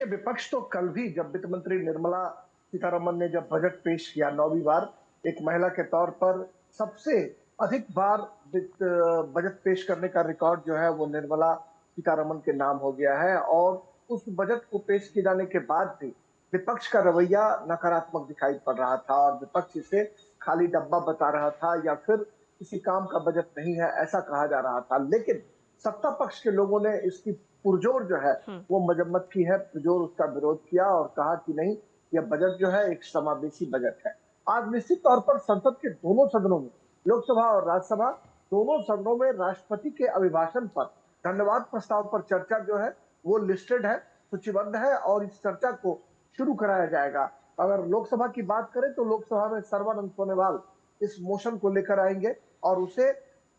विपक्ष तो कल भी जब वित्त मंत्री निर्मला सीतारमन ने जब बजट पेश किया 9वीं बार एक महिला के तौर पर सबसे अधिक बार वित्त बजट पेश करने का रिकॉर्ड जो है वो निर्मला सीतारमन के नाम हो गया है। और उस बजट को पेश किए जाने के बाद भी विपक्ष का रवैया नकारात्मक दिखाई पड़ रहा था और विपक्ष इसे खाली डब्बा बता रहा था या फिर किसी काम का बजट नहीं है ऐसा कहा जा रहा था। लेकिन सत्ता पक्ष के लोगों ने इसकी पुरजोर जो है हुँ। वो मजम्मत की है, पुरजोर उसका विरोध किया और कहा कि नहीं, यह बजट जो है एक समावेशी बजट है। आज निश्चित तौर पर संसद के दोनों सदनों में, लोकसभा और राज्यसभा दोनों सदनों में राष्ट्रपति के अभिभाषण पर धन्यवाद प्रस्ताव पर चर्चा जो है वो लिस्टेड है, सूचीबद्ध है और इस चर्चा को शुरू कराया जाएगा। अगर लोकसभा की बात करें तो लोकसभा में सर्बानंद सोनोवाल इस मोशन को लेकर आएंगे और उसे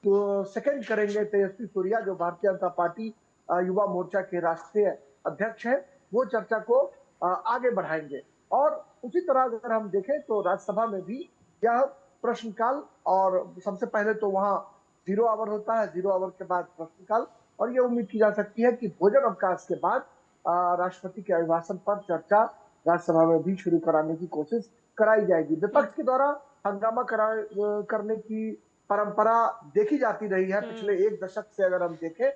तो सेकंड करेंगे तेजस्वी सूर्या जो भारतीय जनता पार्टी युवा मोर्चा के राष्ट्रीय अध्यक्ष हैं, वो चर्चा को आगे बढ़ाएंगे। और उसी तरह अगर हम देखें तो राज्यसभा में भी यह प्रश्नकाल और सबसे पहले तो वहां जीरो आवर होता है, जीरो आवर के बाद प्रश्नकाल और ये उम्मीद की जा सकती है कि भोजन अवकाश के बाद राष्ट्रपति के अभिभाषण पर चर्चा राज्यसभा में भी शुरू कराने की कोशिश कराई जाएगी। हुँ, विपक्ष के द्वारा हंगामा करने की परंपरा देखी जाती रही है हुँ। पिछले एक दशक से। अगर हम देखें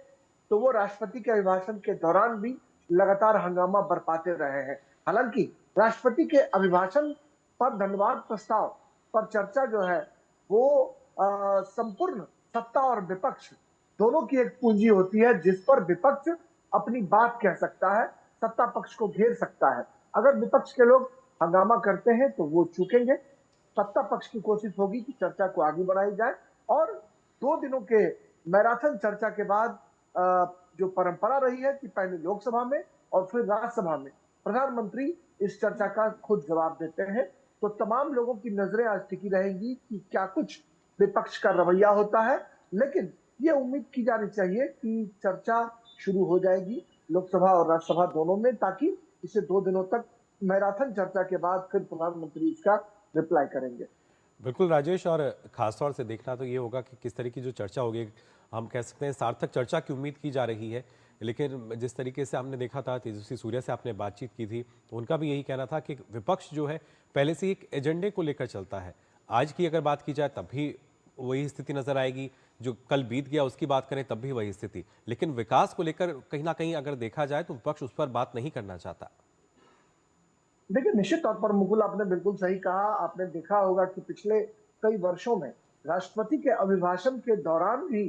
तो वो राष्ट्रपति के अभिभाषण के दौरान भी लगातार हंगामा बरपाते रहे हैं। हालांकि राष्ट्रपति के अभिभाषण पर धन्यवाद प्रस्ताव पर चर्चा जो है वो संपूर्ण सत्ता और विपक्ष दोनों की एक पूंजी होती है जिस पर विपक्ष अपनी बात कह सकता है, सत्ता पक्ष को घेर सकता है। अगर विपक्ष के लोग हंगामा करते हैं तो वो चूकेंगे। सत्ता पक्ष की कोशिश होगी कि चर्चा को आगे बढ़ाई जाए और 2 दिनों के मैराथन चर्चा के बाद जो परंपरा रही है कि पहले लोकसभा में और फिर राज्यसभा में प्रधानमंत्री इस चर्चा का खुद जवाब देते हैं। तो तमाम लोगों की नजरें आज टिकी रहेंगी कि क्या कुछ विपक्ष का रवैया होता है। लेकिन ये उम्मीद की जानी चाहिए कि चर्चा शुरू हो जाएगी लोकसभा और राज्यसभा दोनों में, ताकि इसे 2 दिनों तक मैराथन चर्चा के बाद फिर प्रधानमंत्री इसका रिप्लाई करेंगे। बिल्कुल राजेश, और ख़ास तौर से देखना तो ये होगा कि किस तरह की जो चर्चा होगी, हम कह सकते हैं सार्थक चर्चा की उम्मीद की जा रही है। लेकिन जिस तरीके से हमने देखा था, तेजस्वी सूर्या से आपने बातचीत की थी, तो उनका भी यही कहना था कि विपक्ष जो है पहले से ही एक एजेंडे को लेकर चलता है। आज की अगर बात की जाए तब भी वही स्थिति नज़र आएगी, जो कल बीत गया उसकी बात करें तब भी वही स्थिति। लेकिन विकास को लेकर कहीं ना कहीं अगर देखा जाए तो विपक्ष उस पर बात नहीं करना चाहता। देखिए, निश्चित तौर पर मुकुल आपने बिल्कुल सही कहा। आपने देखा होगा कि पिछले कई वर्षों में राष्ट्रपति के अभिभाषण के दौरान भी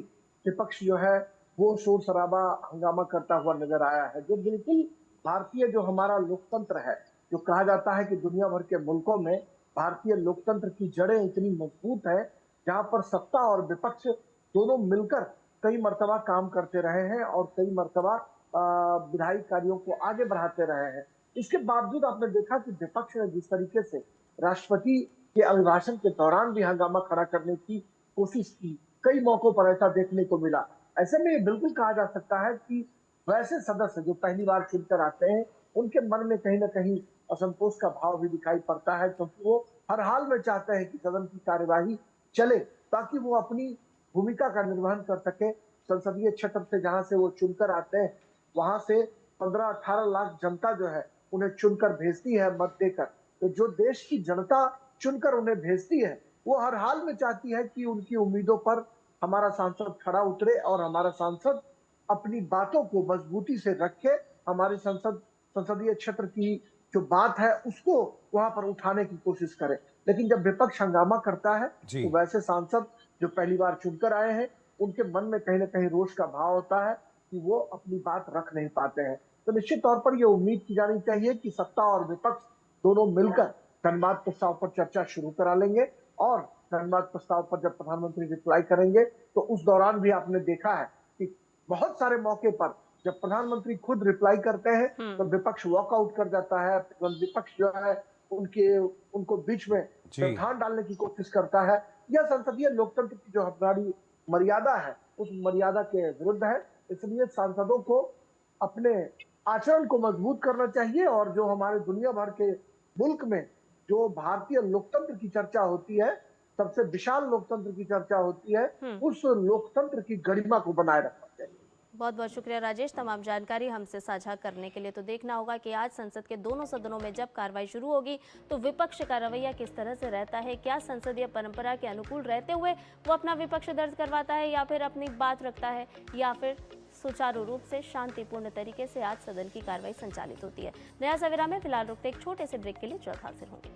विपक्ष जो है वो शोर शराबा हंगामा करता हुआ नजर आया है, जो बिल्कुल भारतीय जो हमारा लोकतंत्र है, जो कहा जाता है कि दुनिया भर के मुल्कों में भारतीय लोकतंत्र की जड़ें इतनी मजबूत है जहां पर सत्ता और विपक्ष दोनों मिलकर कई मर्तबा काम करते रहे हैं और कई मर्तबा विधायी कार्यों को आगे बढ़ाते रहे हैं। इसके बावजूद आपने देखा कि विपक्ष ने जिस तरीके से राष्ट्रपति के अभिभाषण के दौरान भी हंगामा खड़ा करने की कोशिश की, कई मौकों पर ऐसा देखने को मिला। ऐसे में ये बिल्कुल कहा जा सकता है कि वैसे सदस्य जो पहली बार चुनकर आते हैं, उनके मन में कहीं ना कहीं असंतोष का भाव भी दिखाई पड़ता है, क्योंकि वो हर हाल में चाहते हैं कि सदन की कार्यवाही चले ताकि वो अपनी भूमिका का निर्वहन कर सके। संसदीय क्षेत्र से जहां से वो चुनकर आते हैं, वहां से 15-18 लाख जनता जो है उन्हें चुनकर भेजती है मत देकर। तो जो देश की जनता चुनकर उन्हें भेजती है, वो हर हाल में चाहती है कि उनकी उम्मीदों पर हमारा सांसद खड़ा उतरे और हमारा सांसद अपनी बातों को मजबूती से रखे, हमारी संसदीय क्षेत्र की जो बात है उसको वहां पर उठाने की कोशिश करे। लेकिन जब विपक्ष हंगामा करता है जी। तो वैसे सांसद जो पहली बार चुनकर आए हैं, उनके मन में कहीं ना कहीं रोष का भाव होता है कि वो अपनी बात रख नहीं पाते हैं। तो निश्चित तौर पर यह उम्मीद की जानी चाहिए कि सत्ता और विपक्ष दोनों मिलकर धन्यवाद प्रस्ताव पर चर्चा शुरू करा लेंगे और धन्यवाद प्रस्ताव पर जब प्रधानमंत्री रिप्लाई करेंगे तो उस दौरान भी आपने देखा है कि बहुत सारे मौके पर जब प्रधानमंत्री खुद रिप्लाई करते हैं हुँ, तो विपक्ष वॉकआउट कर जाता है। विपक्ष जो है उनके उनको बीच में जी। व्यवधान डालने की कोशिश करता है। यह संसदीय लोकतंत्र की जो हमारी मर्यादा है उस मर्यादा के विरुद्ध है। इसलिए सांसदों को अपने आचरण को मजबूत करना चाहिए और जो हमारे दुनिया भर के मुल्क में जो भारतीय लोकतंत्र की चर्चा होती है, सबसे विशाल लोकतंत्र की चर्चा होती है, हुँ। उस लोकतंत्र की गरिमा को बनाए रखना चाहिए। बहुत बहुत शुक्रिया राजेश, तमाम जानकारी हमसे साझा करने के लिए। तो देखना होगा कि आज संसद के दोनों सदनों में जब कार्रवाई शुरू होगी तो विपक्ष का रवैया किस तरह से रहता है। क्या संसदीय परंपरा के अनुकूल रहते हुए वो अपना विपक्ष दर्ज करवाता है या फिर अपनी बात रखता है, या फिर सुचारू रूप से शांतिपूर्ण तरीके से आज सदन की कार्रवाई संचालित होती है। नया सवेरा में फिलहाल रुकते एक छोटे से ब्रेक के लिए जल्द हाजिर होंगे।